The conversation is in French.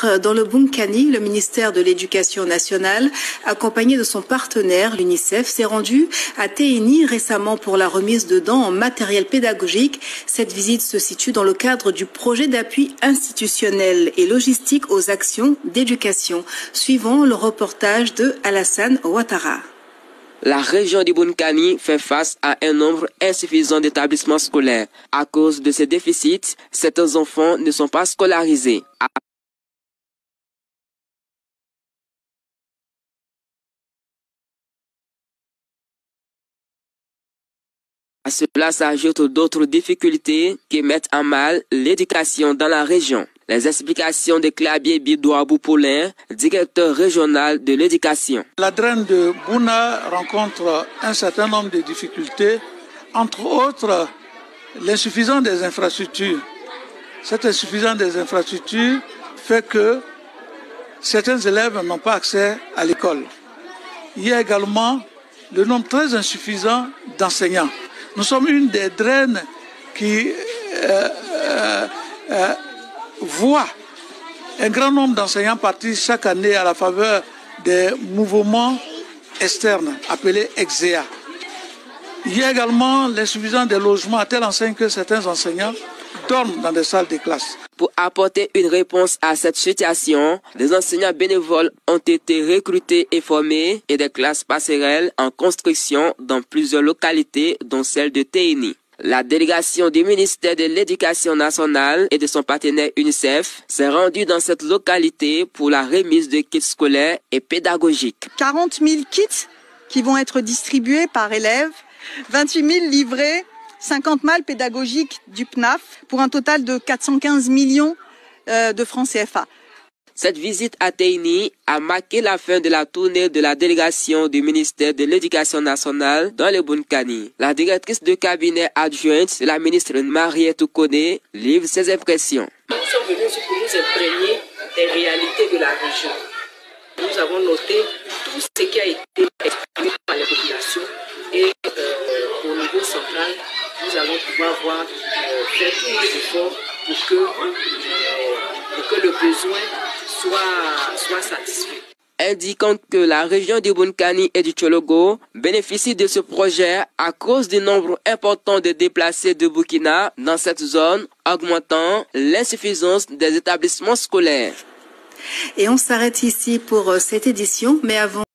Hier, dans le Bunkani, le ministère de l'Éducation nationale, accompagné de son partenaire, l'UNICEF, s'est rendu à Téhéni récemment pour la remise de dents en matériel pédagogique. Cette visite se situe dans le cadre du projet d'appui institutionnel et logistique aux actions d'éducation. Suivant le reportage de Alassane Ouattara. La région du Bunkani fait face à un nombre insuffisant d'établissements scolaires. À cause de ces déficits, certains enfants ne sont pas scolarisés. À cela s'ajoutent d'autres difficultés qui mettent en mal l'éducation dans la région. Les explications de Clavier Bidouabou Poulin, directeur régional de l'éducation. La draine de Bouna rencontre un certain nombre de difficultés, entre autres l'insuffisance des infrastructures. Cette insuffisance des infrastructures fait que certains élèves n'ont pas accès à l'école. Il y a également le nombre très insuffisant d'enseignants. Nous sommes une des draines qui voit un grand nombre d'enseignants partir chaque année à la faveur des mouvements externes appelés EXEA. Il y a également l'insuffisance des logements à telle enseigne que certains enseignants dorment dans des salles de classe. Pour apporter une réponse à cette situation, des enseignants bénévoles ont été recrutés et formés et des classes passerelles en construction dans plusieurs localités, dont celle de Téhéni. La délégation du ministère de l'Éducation nationale et de son partenaire UNICEF s'est rendue dans cette localité pour la remise de kits scolaires et pédagogiques. 40 000 kits qui vont être distribués par élève, 28 000 livrés, 50 malles pédagogiques du PNAF pour un total de 415 millions de francs CFA. Cette visite à Téhéni a marqué la fin de la tournée de la délégation du ministère de l'Éducation nationale dans le Bunkani. La directrice de cabinet adjointe de la ministre Mariette Kone livre ses impressions. Nous sommes venus ici pour nous imprégner des réalités de la région. Nous avons noté tout ce qui a été exprimé par les populations et au niveau central, nous allons pouvoir faire tous les efforts pour que le besoin soit satisfait. Indiquant que la région du Bunkani et du Tchologo bénéficie de ce projet à cause du nombre important de déplacés de Burkina dans cette zone, augmentant l'insuffisance des établissements scolaires. Et on s'arrête ici pour cette édition, mais avant